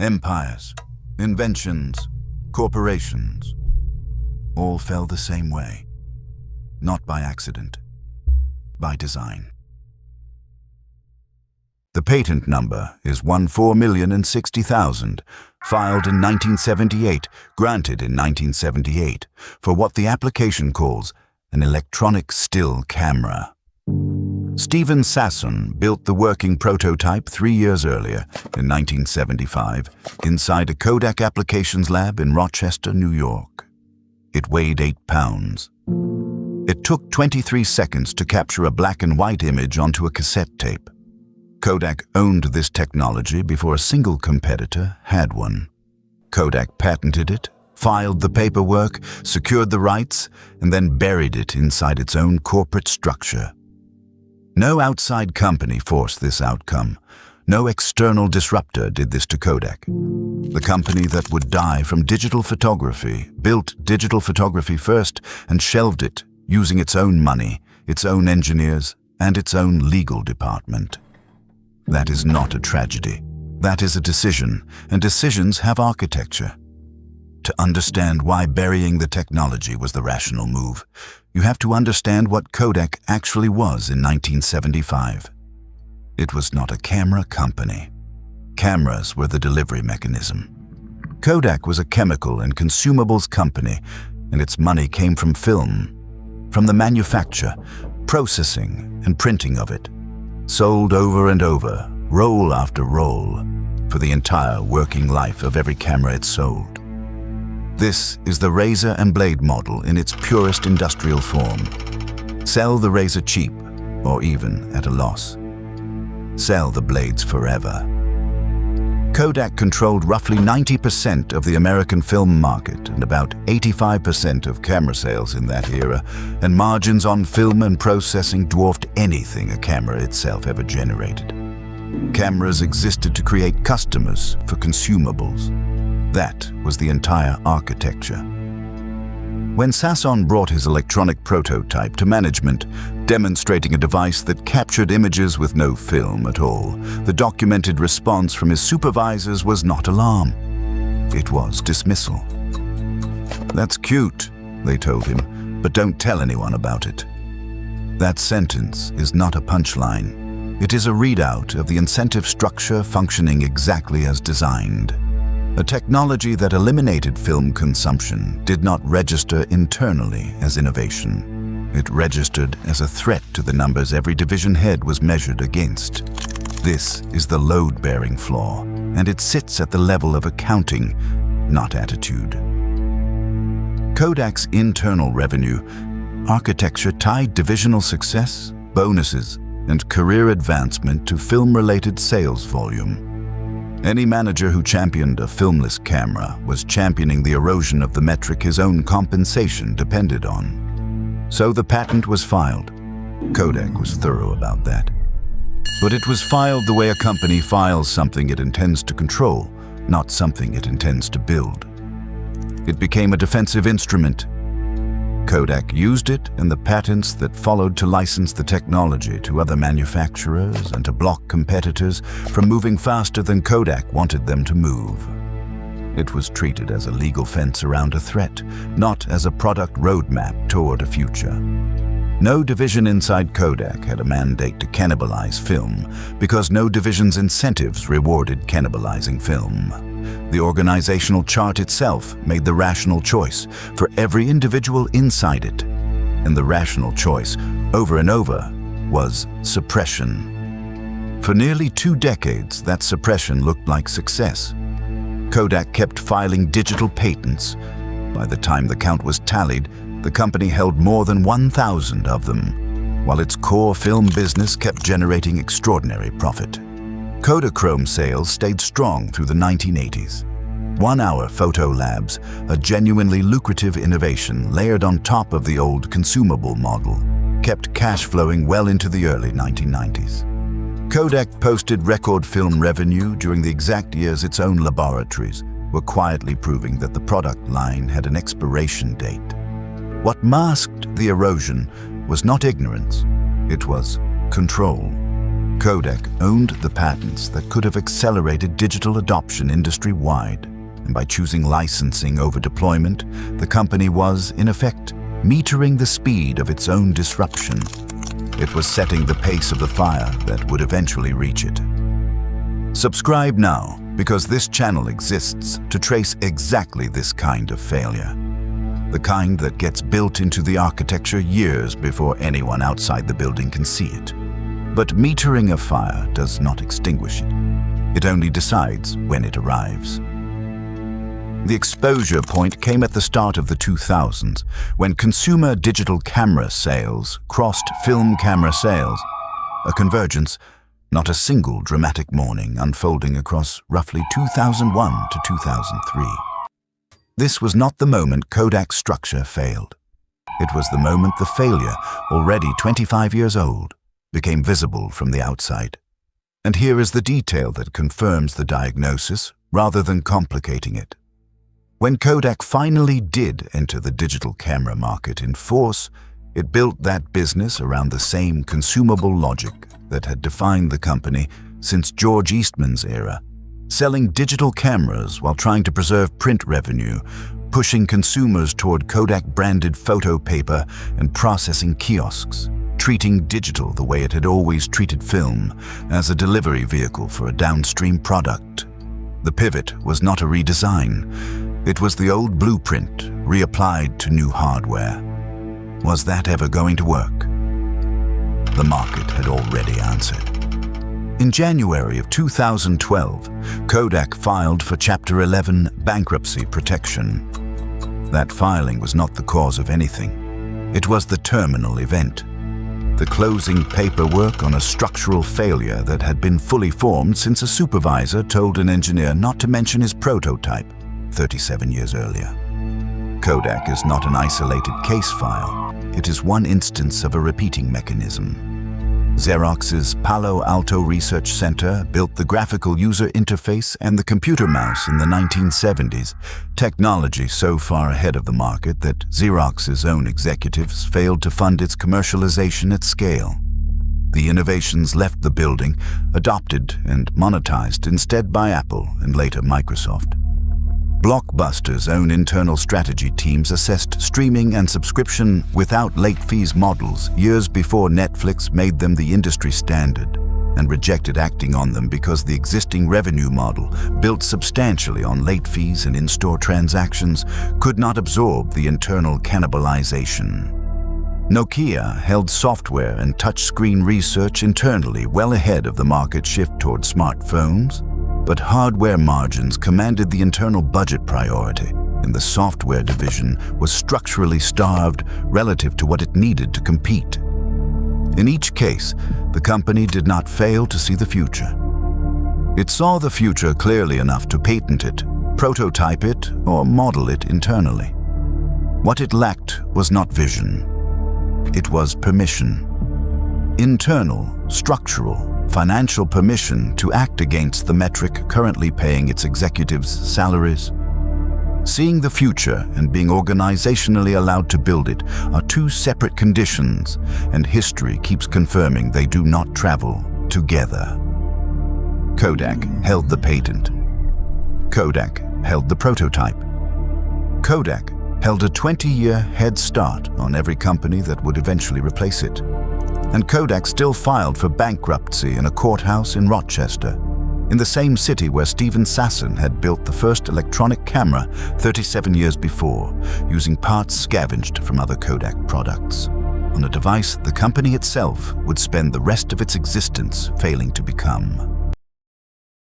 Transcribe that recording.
Empires, inventions, corporations, all fell the same way. Not by accident, by design. The patent number is 1,4,060,000, filed in 1978, granted in 1978, for what the application calls an electronic still camera. Steven Sasson built the working prototype 3 years earlier, in 1975, inside a Kodak applications lab in Rochester, New York. It weighed 8 pounds. It took 23 seconds to capture a black and white image onto a cassette tape. Kodak owned this technology before a single competitor had one. Kodak patented it, filed the paperwork, secured the rights, and then buried it inside its own corporate structure. No outside company forced this outcome. No external disruptor did this to Kodak. The company that would die from digital photography built digital photography first and shelved it, using its own money, its own engineers, and its own legal department. That is not a tragedy. That is a decision, and decisions have architecture. To understand why burying the technology was the rational move, you have to understand what Kodak actually was in 1975. It was not a camera company. Cameras were the delivery mechanism. Kodak was a chemical and consumables company, and its money came from film, from the manufacture, processing, and printing of it, sold over and over, roll after roll, for the entire working life of every camera it sold. This is the razor and blade model in its purest industrial form. Sell the razor cheap, or even at a loss. Sell the blades forever. Kodak controlled roughly 90% of the American film market and about 85% of camera sales in that era, and margins on film and processing dwarfed anything a camera itself ever generated. Cameras existed to create customers for consumables. That was the entire architecture. When Sasson brought his electronic prototype to management, demonstrating a device that captured images with no film at all, the documented response from his supervisors was not alarm. It was dismissal. "That's cute," they told him, "but don't tell anyone about it." That sentence is not a punchline. It is a readout of the incentive structure functioning exactly as designed. A technology that eliminated film consumption did not register internally as innovation. It registered as a threat to the numbers every division head was measured against. This is the load-bearing flaw, and it sits at the level of accounting, not attitude. Kodak's internal revenue architecture tied divisional success, bonuses, and career advancement to film-related sales volume. Any manager who championed a filmless camera was championing the erosion of the metric his own compensation depended on. So the patent was filed. Kodak was thorough about that. But it was filed the way a company files something it intends to control, not something it intends to build. It became a defensive instrument. Kodak used it and the patents that followed to license the technology to other manufacturers and to block competitors from moving faster than Kodak wanted them to move. It was treated as a legal fence around a threat, not as a product roadmap toward a future. No division inside Kodak had a mandate to cannibalize film because no division's incentives rewarded cannibalizing film. The organizational chart itself made the rational choice for every individual inside it. And the rational choice, over and over, was suppression. For nearly 2 decades, that suppression looked like success. Kodak kept filing digital patents. By the time the count was tallied, the company held more than 1,000 of them, while its core film business kept generating extraordinary profit. Kodachrome sales stayed strong through the 1980s. 1-hour photo labs, a genuinely lucrative innovation layered on top of the old consumable model, kept cash flowing well into the early 1990s. Kodak posted record film revenue during the exact years its own laboratories were quietly proving that the product line had an expiration date. What masked the erosion was not ignorance, it was control. Kodak owned the patents that could have accelerated digital adoption industry-wide, and by choosing licensing over deployment, the company was, in effect, metering the speed of its own disruption. It was setting the pace of the fire that would eventually reach it. Subscribe now, because this channel exists to trace exactly this kind of failure. The kind that gets built into the architecture years before anyone outside the building can see it. But metering a fire does not extinguish it. It only decides when it arrives. The exposure point came at the start of the 2000s, when consumer digital camera sales crossed film camera sales, a convergence, not a single dramatic morning unfolding across roughly 2001 to 2003. This was not the moment Kodak's structure failed. It was the moment the failure, already 25 years old, became visible from the outside. And here is the detail that confirms the diagnosis rather than complicating it. When Kodak finally did enter the digital camera market in force, it built that business around the same consumable logic that had defined the company since George Eastman's era, selling digital cameras while trying to preserve print revenue, pushing consumers toward Kodak-branded photo paper and processing kiosks, treating digital the way it had always treated film, as a delivery vehicle for a downstream product. The pivot was not a redesign. It was the old blueprint, reapplied to new hardware. Was that ever going to work? The market had already answered. In January of 2012, Kodak filed for Chapter 11 bankruptcy protection. That filing was not the cause of anything. It was the terminal event. The closing paperwork on a structural failure that had been fully formed since a supervisor told an engineer not to mention his prototype 37 years earlier. Kodak is not an isolated case file. It is one instance of a repeating mechanism. Xerox's Palo Alto Research Center built the graphical user interface and the computer mouse in the 1970s, technology so far ahead of the market that Xerox's own executives failed to fund its commercialization at scale. The innovations left the building, adopted and monetized instead by Apple and later Microsoft. Blockbuster's own internal strategy teams assessed streaming and subscription without late fees models years before Netflix made them the industry standard, and rejected acting on them because the existing revenue model, built substantially on late fees and in-store transactions, could not absorb the internal cannibalization. Nokia held software and touchscreen research internally well ahead of the market shift toward smartphones, but hardware margins commanded the internal budget priority, and the software division was structurally starved relative to what it needed to compete. In each case, the company did not fail to see the future. It saw the future clearly enough to patent it, prototype it, or model it internally. What it lacked was not vision. It was permission. Internal, structural, financial permission to act against the metric currently paying its executives' salaries. Seeing the future and being organizationally allowed to build it are two separate conditions, and history keeps confirming they do not travel together. Kodak held the patent. Kodak held the prototype. Kodak held a 20-year head start on every company that would eventually replace it. And Kodak still filed for bankruptcy in a courthouse in Rochester, in the same city where Steven Sasson had built the first electronic camera 37 years before, using parts scavenged from other Kodak products, on a device the company itself would spend the rest of its existence failing to become.